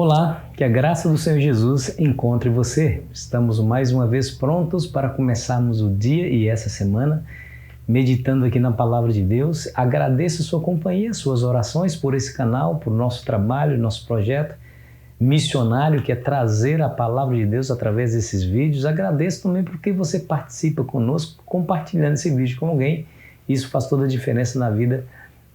Olá, que a graça do Senhor Jesus encontre você. Estamos mais uma vez prontos para começarmos o dia e essa semana meditando aqui na Palavra de Deus. Agradeço sua companhia, suas orações por esse canal, por nosso trabalho, nosso projeto missionário que é trazer a Palavra de Deus através desses vídeos. Agradeço também porque você participa conosco compartilhando esse vídeo com alguém. Isso faz toda a diferença na vida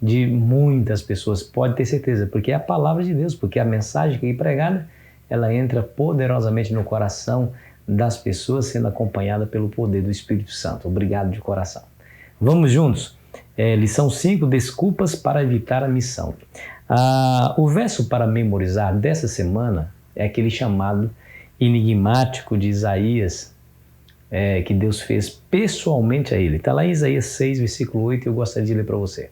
de muitas pessoas, pode ter certeza, porque é a Palavra de Deus, porque a mensagem que é pregada, ela entra poderosamente no coração das pessoas, sendo acompanhada pelo poder do Espírito Santo. Obrigado de coração. Vamos juntos? Lição 5, desculpas para evitar a missão. O verso para memorizar dessa semana é aquele chamado enigmático de Isaías, que Deus fez pessoalmente a ele. Está lá em Isaías 6, versículo 8, e eu gostaria de ler para você.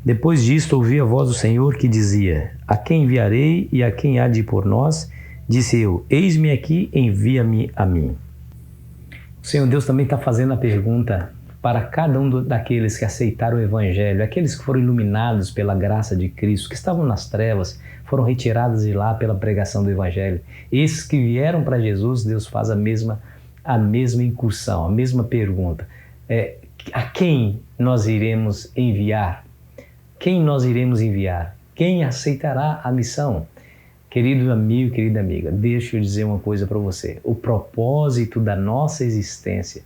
Depois disto ouvi a voz do Senhor que dizia: a quem enviarei e a quem há de ir por nós? Disse eu: eis-me aqui, envia-me a mim. O Senhor Deus também está fazendo a pergunta para cada um daqueles que aceitaram o Evangelho, aqueles que foram iluminados pela graça de Cristo, que estavam nas trevas, foram retirados de lá pela pregação do Evangelho. Esses que vieram para Jesus, Deus faz a mesma incursão, a mesma pergunta. A quem nós iremos enviar? Quem nós iremos enviar? Quem aceitará a missão? Querido amigo, querida amiga, deixa eu dizer uma coisa para você. O propósito da nossa existência,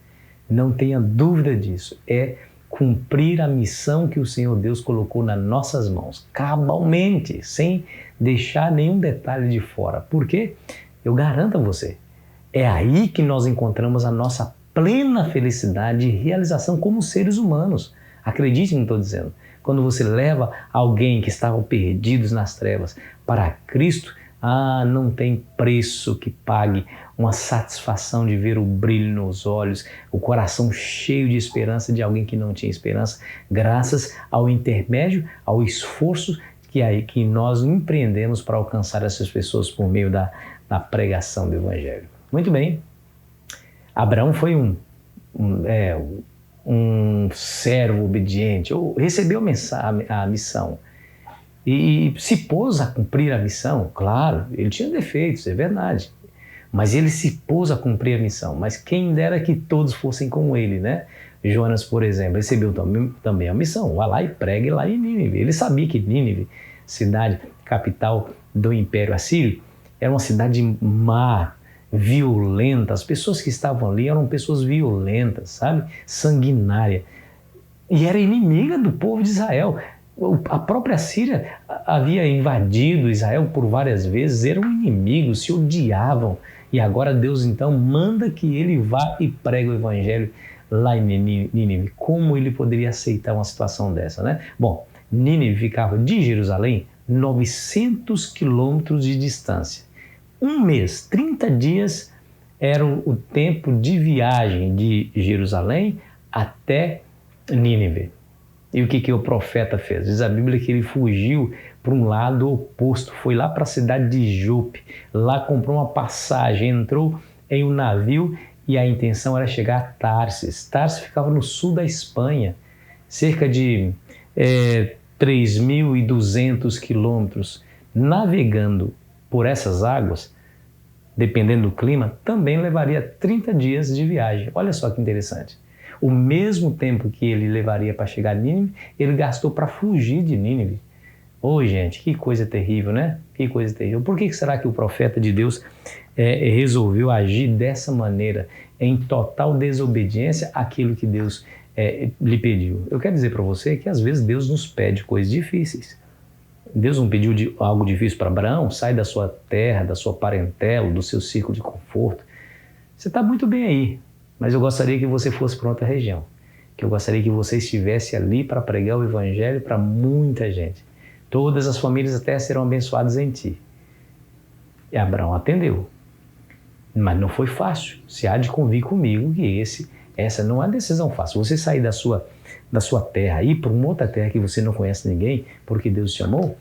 não tenha dúvida disso, é cumprir a missão que o Senhor Deus colocou nas nossas mãos, cabalmente, sem deixar nenhum detalhe de fora. Por quê? Eu garanto a você, é aí que nós encontramos a nossa plena felicidade e realização como seres humanos. Acredite no que estou dizendo. Quando você leva alguém que estava perdidos nas trevas para Cristo, não tem preço que pague uma satisfação de ver o brilho nos olhos, o coração cheio de esperança de alguém que não tinha esperança, graças ao intermédio, ao esforço que nós empreendemos para alcançar essas pessoas por meio da pregação do Evangelho. Muito bem, Abraão foi um servo obediente, ou recebeu a missão e se pôs a cumprir a missão. Claro, ele tinha defeitos, é verdade, mas ele se pôs a cumprir a missão. Mas quem dera que todos fossem como ele, né? Jonas, por exemplo, recebeu também a missão: vá lá e pregue lá em Nínive. Ele sabia que Nínive, cidade capital do Império Assírio, era uma cidade má, violenta. As pessoas que estavam ali eram pessoas violentas, sabe? Sanguinária. E era inimiga do povo de Israel. A própria Síria havia invadido Israel por várias vezes, eram inimigos, se odiavam. E agora Deus então manda que ele vá e pregue o Evangelho lá em Nínive. Como ele poderia aceitar uma situação dessa, né? Bom, Nínive ficava de Jerusalém 900 quilômetros de distância. Um mês, 30 dias era o tempo de viagem de Jerusalém até Nínive. E o que o profeta fez? Diz a Bíblia que ele fugiu para um lado oposto, foi lá para a cidade de Jope, lá comprou uma passagem, entrou em um navio e a intenção era chegar a Tarsis. Tarsis ficava no sul da Espanha, cerca de 3.200 quilômetros. Navegando por essas águas, dependendo do clima, também levaria 30 dias de viagem. Olha só que interessante. O mesmo tempo que ele levaria para chegar a Nínive, ele gastou para fugir de Nínive. Gente, que coisa terrível, né? Que coisa terrível. Por que será que o profeta de Deus resolveu agir dessa maneira, em total desobediência àquilo que Deus lhe pediu? Eu quero dizer para você que às vezes Deus nos pede coisas difíceis. Deus não pediu algo difícil para Abraão? Sai da sua terra, da sua parentela, do seu círculo de conforto. Você está muito bem aí, mas eu gostaria que você fosse para outra região. Que eu gostaria que você estivesse ali para pregar o Evangelho para muita gente. Todas as famílias até serão abençoadas em ti. E Abraão atendeu. Mas não foi fácil. Você há de convir comigo que essa não é uma decisão fácil. Você sair da sua terra, ir para uma outra terra que você não conhece ninguém, porque Deus te chamou,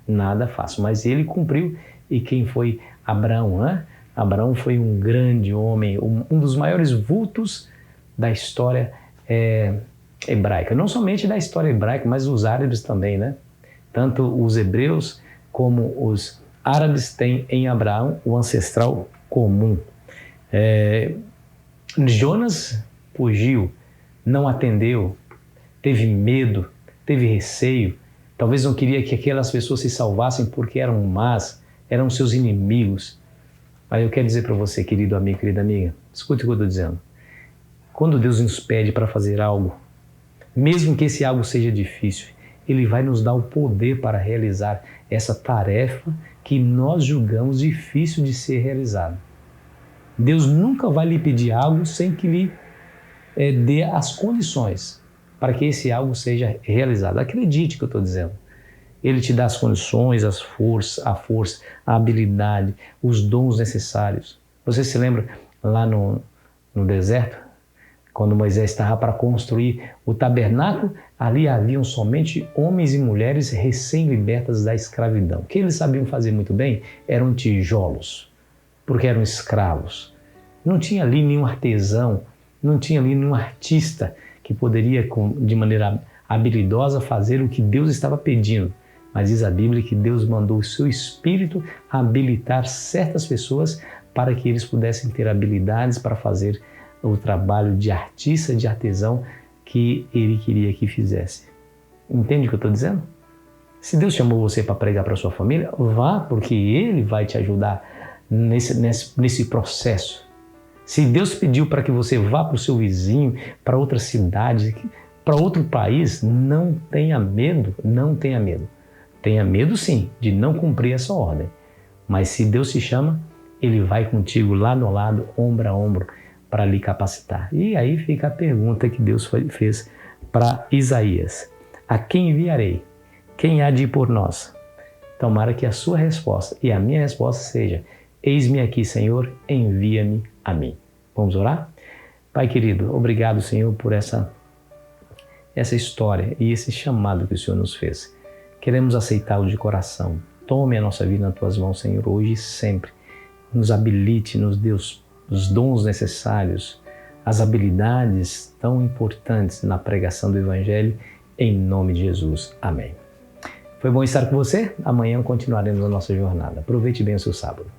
nada fácil. Mas ele cumpriu. E quem foi Abraão, né? Abraão foi um grande homem, um dos maiores vultos da história hebraica. Não somente da história hebraica, mas os árabes também, né? Tanto os hebreus como os árabes têm em Abraão o ancestral comum. Jonas fugiu, não atendeu, teve medo, teve receio, talvez não queria que aquelas pessoas se salvassem porque eram más, eram seus inimigos. Mas eu quero dizer para você, querido amigo, querida amiga, escute o que eu estou dizendo. Quando Deus nos pede para fazer algo, mesmo que esse algo seja difícil, Ele vai nos dar o poder para realizar essa tarefa que nós julgamos difícil de ser realizada. Deus nunca vai lhe pedir algo sem que lhe dê as condições para que esse algo seja realizado. Acredite que eu estou dizendo. Ele te dá as condições, a força, a habilidade, os dons necessários. Você se lembra lá no deserto, quando Moisés estava para construir o tabernáculo, ali haviam somente homens e mulheres recém-libertas da escravidão. O que eles sabiam fazer muito bem eram tijolos, porque eram escravos. Não tinha ali nenhum artesão, não tinha ali nenhum artista que poderia, de maneira habilidosa, fazer o que Deus estava pedindo. Mas diz a Bíblia que Deus mandou o seu Espírito habilitar certas pessoas para que eles pudessem ter habilidades para fazer o trabalho de artista, de artesão que Ele queria que fizesse. Entende o que eu estou dizendo? Se Deus chamou você para pregar para a sua família, vá, porque Ele vai te ajudar nesse processo. Se Deus pediu para que você vá para o seu vizinho, para outra cidade, para outro país, não tenha medo, não tenha medo. Tenha medo sim de não cumprir essa ordem, mas se Deus te chama, Ele vai contigo lado a lado, ombro a ombro, para lhe capacitar. E aí fica a pergunta que Deus fez para Isaías: a quem enviarei? Quem há de ir por nós? Tomara que a sua resposta e a minha resposta seja: eis-me aqui, Senhor, envia-me a mim. Vamos orar? Pai querido, obrigado, Senhor, por essa história e esse chamado que o Senhor nos fez. Queremos aceitá-lo de coração. Tome a nossa vida nas tuas mãos, Senhor, hoje e sempre. Nos habilite, nos dê os dons necessários, as habilidades tão importantes na pregação do Evangelho, em nome de Jesus. Amém. Foi bom estar com você. Amanhã continuaremos a nossa jornada. Aproveite bem o seu sábado.